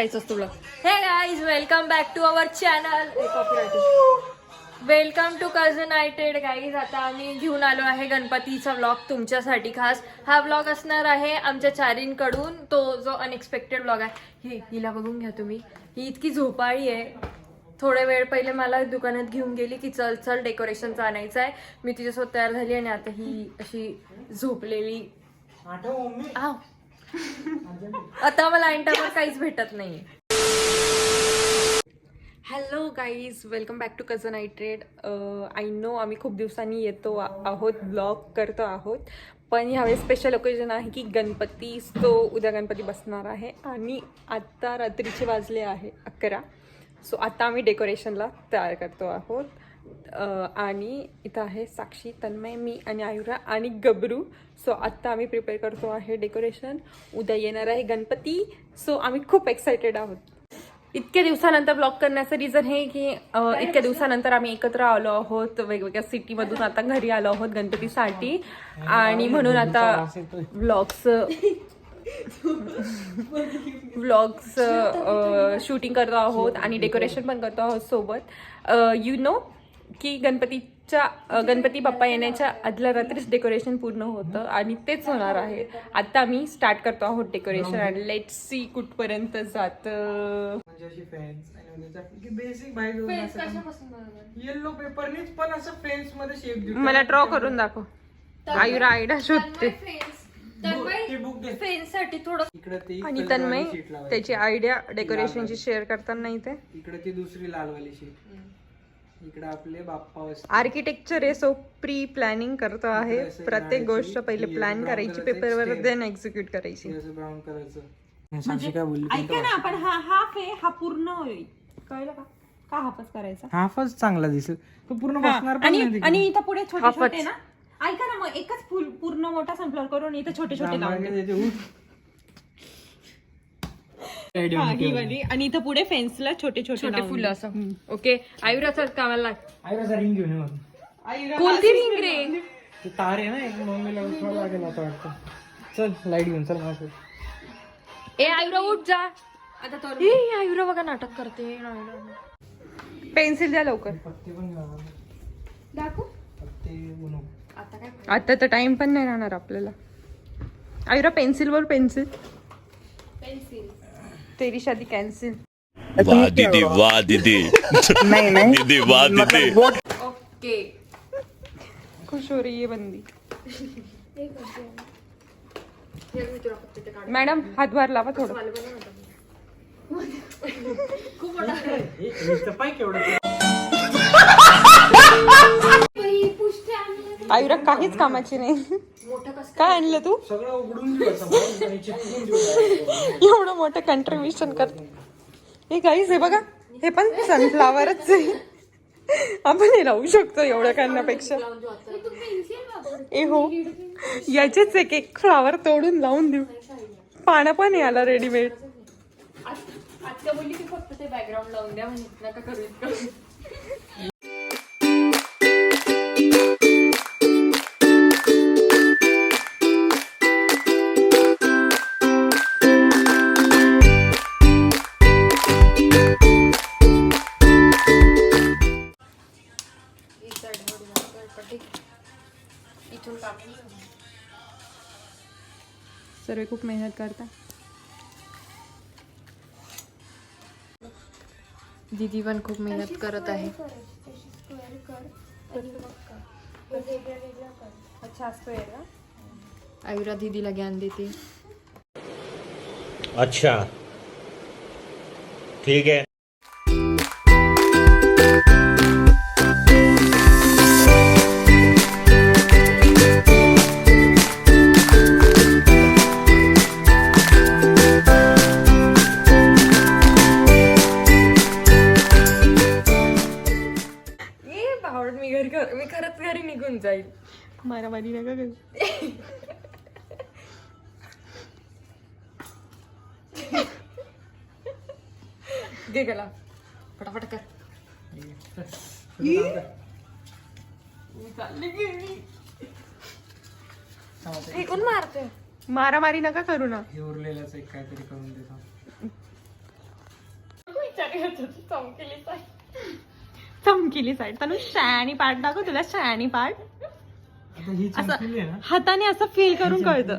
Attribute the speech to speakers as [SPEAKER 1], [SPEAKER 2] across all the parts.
[SPEAKER 1] तुला हे guys welcome back to our channel. Welcome to Cousinited guys. आता आम्ही घेऊन आलो आहे गणपतीचा व्लॉग तुमच्यासाठी खास. हा व्लॉग असणार आहे आमच्या चारींकडून, तो जो अनएक्सपेक्टेड व्लॉग आहे. हिला बघून घ्या तुम्ही, ही इतकी झोपाळी आहे. थोड्या वेळ पहिले मला दुकानात घेऊन गेली की चल चल डेकोरेशनचं आणायचं आहे. मी तिच्यासोबत तयार झाली आणि आता ही अशी झोपलेली. आता मला आईंटावर काहीच भेटत नाही. Hello guys, welcome back to Cousinited. I know आम्ही खूप दिवसांनी येतो आहोत, ब्लॉग करतो आहोत, पण ह्यावेळेस स्पेशल ओकेजन आहे की गणपती. तो उद्या गणपती बसणार आहे आणि आत्ता रात्रीचे वाजले आहे 11. सो आता आम्ही डेकोरेशनला तयार करतो आहोत. आणि इथं आहे साक्षी, तन्मय, मी आणि आयुरा आणि गबरू. सो आत्ता आम्ही प्रिपेअर करतो आहे डेकोरेशन. उद्या येणार आहे गणपती. सो आम्ही खूप एक्सायटेड आहोत. इतक्या दिवसानंतर ब्लॉग करण्याचं रिझन हे की इतक्या दिवसानंतर आम्ही एकत्र आलो आहोत वेगवेगळ्या सिटीमधून. आता घरी आलो आहोत गणपतीसाठी आणि म्हणून आता व्लॉग्स शूटिंग करतो आहोत आणि डेकोरेशन पण करतो आहोत सोबत. यू नो की गणपती बाप्पा येण्याच्या आदल्या रात्रीच डेकोरेशन पूर्ण होतं आणि तेच होणार आहे. आता आम्ही स्टार्ट करतो आहोत डेकोरेशन आणि लेट्स सी कुठपर्यंत जातं.
[SPEAKER 2] येलो पेपरनेच पण असं फ्रेंड्स मध्ये शेप देऊ.
[SPEAKER 1] मला ड्रॉ करून दाखव. आयुरा आयडिया शोधते आणि तन्मय त्याची आयडिया डेकोरेशनची शेअर करताना इथे.
[SPEAKER 2] इकडे ती दुसरी लालवाली शीट, इकडे आपले बाप्पा.
[SPEAKER 1] आर्किटेक्चर आहे, सो प्री प्लॅनिंग करतो आहे. प्रत्येक गोष्ट पहिले प्लॅन करायची पेपरवर, देन एक्झिक्यूट करायची.
[SPEAKER 2] ब्राऊन करायचं.
[SPEAKER 1] ऐका ना, आपण हा हाफ आहे, हा पूर्ण होईल. कळलं का हाफच करायचा?
[SPEAKER 2] हाफच चांगला दिसेल, तो पूर्ण बसणार पण नाही.
[SPEAKER 1] आणि इथं पुढे छोटे छोटे ना. ऐका ना, मग एकच फुल पूर्ण मोठा सनफ्लॉवर करून इथं छोटे छोटे लावून ही वाली. आणि इथं पुढे फेन्सला छोटे छोटे फुलं असं. ओके, आयुराचा कामाला लाग.
[SPEAKER 2] आयुराचा रिंग घेऊन ये.
[SPEAKER 1] कोणती रिंग रे?
[SPEAKER 2] तार आहे ना एक, मम्मीला उठवावं लागेल आता वाटतं. चल लाईट घेऊन चल माझं.
[SPEAKER 1] ए आयुरा उठ जा आता. आयुरा बघा नाटक करते. पेन्सिल द्या लवकर.
[SPEAKER 2] पत्ते पण
[SPEAKER 1] दाखवू.
[SPEAKER 2] पत्ते बनव.
[SPEAKER 1] आता तर टाइम पण नाही राहणार आपल्याला. आयुरा पेन्सिल वर पेन्सिल. तेरी शादी कॅन्सिल.
[SPEAKER 3] वाह दीदी, वाह दीदी.
[SPEAKER 2] नहीं नहीं
[SPEAKER 3] दीदी वाह दीदी.
[SPEAKER 1] ओके, खुश हो रही है बंदी. मॅडम हातभार लावा थोडं. आयुरा काहीच कामाची नाही. काय आणलं तू?
[SPEAKER 2] सगळं उघडून
[SPEAKER 1] एवढं मोठं कंट्रीब्युशन कर. हे काहीच आहे बघा, हे पण सनफ्लावरच आहे. आपण हे लावू शकतो एवढं करण्यापेक्षा. ए हो, याचेच एक फ्लावर तोडून लावून देऊ. पानं पण याला रेडीमेड. आत्या बोलली की फक्त ते बॅकग्राऊंड लावून द्या, म्हणजे नका करू इतकं. सर्व खूप मेहनत करता. दीदी पण खूप मेहनत करत आहे. आयुरा दीदीला ज्ञान देते.
[SPEAKER 3] अच्छा ठीक है.
[SPEAKER 1] मी खरंच घरी निघून जाईल. मारामारी नका करू. घे गेला फटाफट कर. फेकून मारते. मारामारी नका करू ना.
[SPEAKER 2] हे उरलेलंच एक काहीतरी करून देतो.
[SPEAKER 1] चमकीली साईड तनु शॅनी पार्ट दाखव तुला शॅनी पार्ट
[SPEAKER 2] आता ही चमकीली आहे ना
[SPEAKER 1] हाताने असं फील करून कळतं.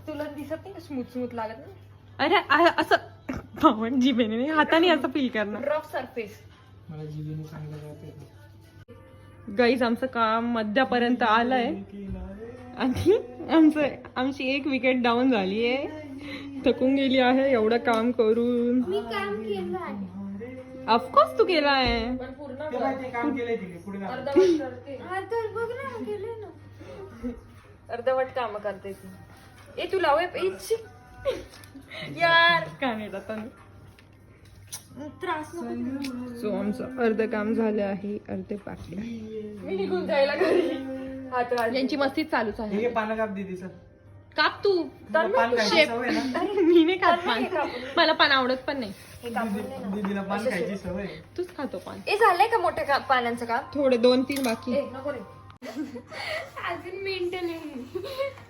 [SPEAKER 4] तुला दिसत नाही का स्मूथ स्मूथ लागत नाही
[SPEAKER 1] अरे असं भावण जिभेने नाही, हाताने असं फील करणं.
[SPEAKER 4] Rough surface.
[SPEAKER 2] मला जीबीने चांगलं जाते.
[SPEAKER 1] गाईज आमचं काम मध्यापर्यंत आलंय आणि आमची एक विकेट डाऊन झाली आहे. थकून गेली आहे एवढं काम करून.
[SPEAKER 5] मी काम केलं आहे.
[SPEAKER 1] ऑफकोर्स तू केला आहे.
[SPEAKER 4] पण पूर्ण
[SPEAKER 2] ते बाई ते काम केलंय तिने पुढे दाखव.
[SPEAKER 4] अर्धवट करते.
[SPEAKER 5] हा तर बघ ना केले ना.
[SPEAKER 4] अर्धवट काम करते ती. ए तू लाव यार
[SPEAKER 1] काय नाही जाता
[SPEAKER 5] त्रास नको.
[SPEAKER 1] सो आमचं अर्ध काम झालं आहे, अर्धे बाकी आहे.
[SPEAKER 4] मी निघून जायला घरी हात घाल.
[SPEAKER 1] यांची मस्ती चालूच
[SPEAKER 2] हे
[SPEAKER 1] आहे.
[SPEAKER 2] घे पानं काप दीदीचं.
[SPEAKER 1] काप तू.
[SPEAKER 2] तुला पान खायची
[SPEAKER 1] शेप.
[SPEAKER 2] सवय आहे ना?
[SPEAKER 1] मी नाही खात पान, मला पान आवडत पण नाही.
[SPEAKER 4] हे कापून दे ना.
[SPEAKER 2] दीदीला पान खायची सवय आहे.
[SPEAKER 1] तूच खातो पान.
[SPEAKER 4] ए झालंय का मोठ्या पाण्याचं काम?
[SPEAKER 1] थोडे 2-3 बाकी.
[SPEAKER 4] ए नको रे.
[SPEAKER 5] अजून मेंटल आहे.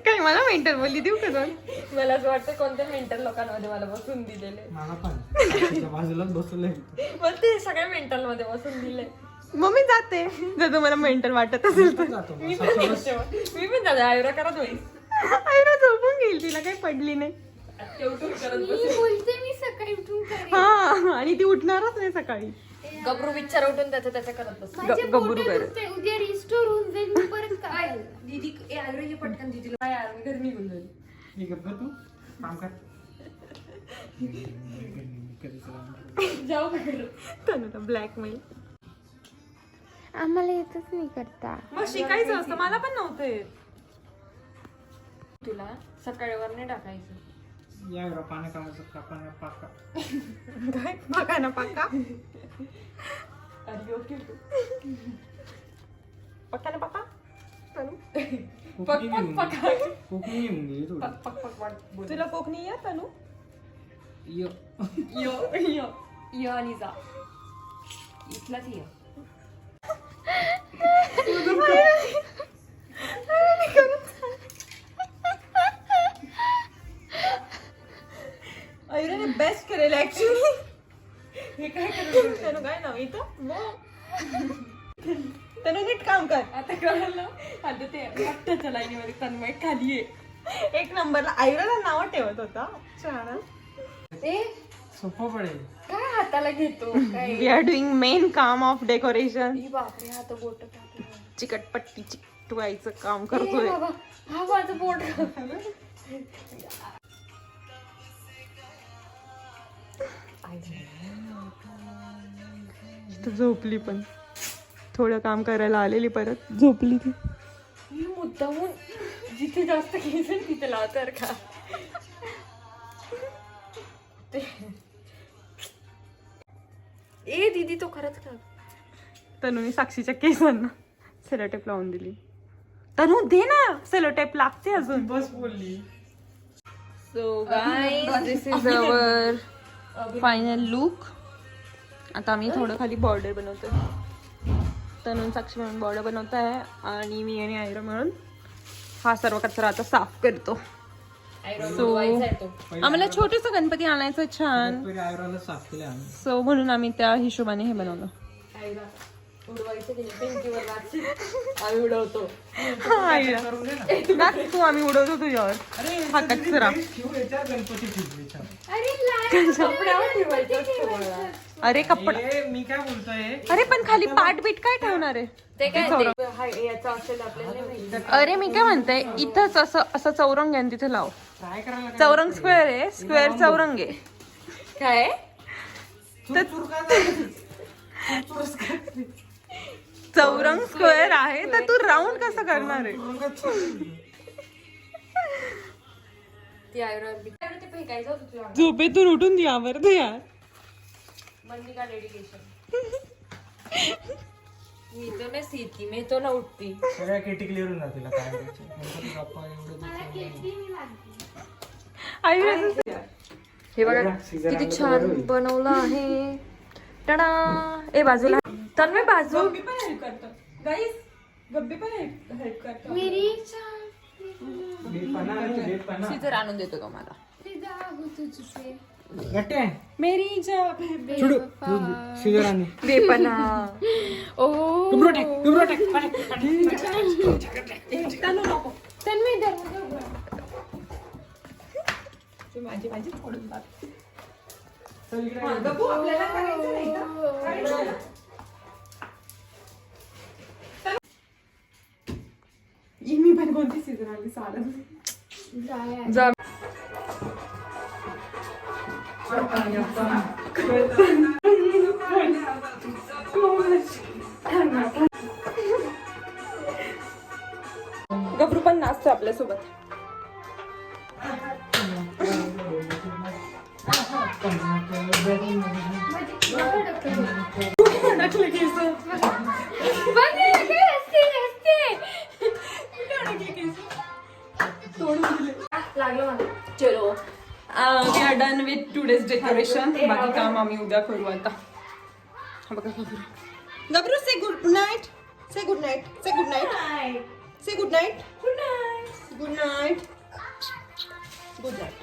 [SPEAKER 1] काय मला मेंटल बोलली देऊ का दोन?
[SPEAKER 4] मला असं वाटतं कोणत्या मेंटल लोकांमध्ये मला बसून दिलेले.
[SPEAKER 2] मला पण तिच्या बाजूलाच बसवलंय.
[SPEAKER 4] मग ते सगळ्या मेंटल मध्ये बसून दिले.
[SPEAKER 1] मग मी जाते जर तुम्हाला मेंटल वाटत असेल तर.
[SPEAKER 2] जातो
[SPEAKER 4] मी पण जाते आयुरा करत होईल.
[SPEAKER 1] आईला झोपून घेईल, तिला काही पडली नाही.
[SPEAKER 4] तेवढून करत
[SPEAKER 5] मी बोलते मी सकाळी उठून करेन.
[SPEAKER 1] हा आणि ती उठणारच नाही सकाळी.
[SPEAKER 4] गबरू विचार उठून त्याच्या करत बस.
[SPEAKER 5] माझे
[SPEAKER 1] गब्बरू
[SPEAKER 5] पोट
[SPEAKER 1] कर.
[SPEAKER 5] दुखते. उद्या रिस्टोर होऊन जाईल मी परत काय
[SPEAKER 4] दीदी ए आयुरा ये पटकन दीदीला काय यार मी घरी निघून जाईल.
[SPEAKER 2] हे गप्प तू काम कर.
[SPEAKER 4] जाऊ घरी.
[SPEAKER 1] तनुला ब्लॅकमेल.
[SPEAKER 5] आम्हाला येतच नाही करता.
[SPEAKER 1] मग शिकायचं असतं, मला पण नव्हतं येत.
[SPEAKER 4] तुला सकाळीवर नाही टाकायचं.
[SPEAKER 2] या एवढा पानं कामाचं कापाना पाका.
[SPEAKER 1] काय बघा ना पाका.
[SPEAKER 4] अरे ओके
[SPEAKER 1] पक्का ना पक्का. तनु
[SPEAKER 2] कोकणी येऊन गेली थोडी.
[SPEAKER 4] पक पक पक वाट बोल.
[SPEAKER 1] तुला कोकणी या तनु?
[SPEAKER 2] यो.
[SPEAKER 4] यो यो यो आणि जा इथलाच ये.
[SPEAKER 1] आयुराने बेस्ट करेल ऍक्च्युली.
[SPEAKER 4] हे काय करत
[SPEAKER 1] तनु काय नाव इथं तनु नीट काम कर.
[SPEAKER 4] आता कळलं. आता ते वाटतं लाईनीमध्ये तन्मय खाली आहे.
[SPEAKER 1] एक नंबरला आयुराला नाव ठेवत होता. छान.
[SPEAKER 4] ए
[SPEAKER 2] सोपं पडेल.
[SPEAKER 4] काय हाताला घेतो काय?
[SPEAKER 1] वी आर डुईंग मेन काम ऑफ डेकोरेशन.
[SPEAKER 4] ई बापरे हात बोट टाकलं.
[SPEAKER 1] चिकटपट्टी चिकटवायचं काम
[SPEAKER 4] ए
[SPEAKER 1] करतोय.
[SPEAKER 4] बाबा हा माझं बोट.
[SPEAKER 1] तर झोपली पण. थोडं काम करायला आलेली परत झोपली ती.
[SPEAKER 4] मी मुद्दामून जिथे जास्त घ्यायचं तिथे लावतर का ते. ए दीदी तो खरंच का?
[SPEAKER 1] तनुने साक्षीच्या केसांना सेलोटेप लावून दिली. तनु दे ना सेलोटेप, लागते अजून.
[SPEAKER 2] बस बोलली.
[SPEAKER 4] So guys
[SPEAKER 1] this is our final look. आता आम्ही थोडं खाली बॉर्डर बनवतोय. तनु साक्षी म्हणून बॉर्डर बनवत आहे आणि मी आणि आयरा मिळून हा सर्व कचरा आता साफ करतो. सो आम्हाला छोटस गणपती आणायचं छान.
[SPEAKER 2] पहिले आयुराला साफ केले आम्ही.
[SPEAKER 1] सो म्हणून आम्ही त्या हिशोबाने हे बनवलं.
[SPEAKER 4] उडवायचं की नाही? भिंतीवर राहतील. आम्ही उडवतो.
[SPEAKER 1] हा, आयरा. ना, तू आम्ही उडवतो तुझ्यावर हा कचरा.
[SPEAKER 2] शिव याच्यावर गणपती ठेवले.
[SPEAKER 5] अरे लहान
[SPEAKER 4] कपड्यावर ठेवायचं असतं मला.
[SPEAKER 1] अरे कपडा.
[SPEAKER 2] मी काय बोलतोय.
[SPEAKER 1] अरे पण खाली पाट बीट काय ठेवणार आहे?
[SPEAKER 4] ते काय ते हा याचा असेल आपल्याला नाही माहिती.
[SPEAKER 1] अरे मी काय म्हणते, इथंच असं चौरंग आहे आणि तिथे लाव.
[SPEAKER 2] ट्राय करायला
[SPEAKER 1] चौरंग स्क्वेअर आहे, स्क्वेअर चौरंग आहे.
[SPEAKER 4] काय
[SPEAKER 1] चौरंग स्क्वेअर आहे तर तू राऊंड कसं करणार आहे?
[SPEAKER 4] ती आयुर्वेद ते फेकायचं होतं तुझ्या
[SPEAKER 1] झोपेतून उठून ती आवडते यार.
[SPEAKER 4] मम्मी का डेडिकेशन. मी तो नाही सीती मी तो ना उठती.
[SPEAKER 2] सगळ्या केटी क्लिअर होऊन जातील. काय गणपती बाप्पा एवढं
[SPEAKER 4] हे बघा किती छान बनवलं आहे. टडा. ए बाजूला तन्मय बाजू.
[SPEAKER 1] गब्बी पण हेल्प करतो गाईस. गब्बी पण हेल्प करतो.
[SPEAKER 5] मेरी
[SPEAKER 4] सीजर आणून देतो का मला?
[SPEAKER 5] लागू तुझे
[SPEAKER 2] घट्टे आहे
[SPEAKER 1] मेरी जा
[SPEAKER 2] छुडू शिजर आणि
[SPEAKER 1] बेपना ओ
[SPEAKER 2] टुबरो टाक
[SPEAKER 5] तन्मय दरवाजा उघड.
[SPEAKER 1] माझी फोडून टाक.
[SPEAKER 2] चल इकडे
[SPEAKER 1] हा, गप्पू, आपल्याला करायचं नाही का? करायचं ना. ही मी पण कोणती सीझन आली सारं
[SPEAKER 5] जाया.
[SPEAKER 1] जा गबरू पण नाचतो आपल्यासोबत.
[SPEAKER 5] बघ ना, काय हसते, हसते.
[SPEAKER 1] चलो we are done with today's decoration. बाकी काम आम्ही उद्या करू आता. हा बघा गबरू say good night. Say good night. Say good night. Say good night. Good night. Good night. Good night.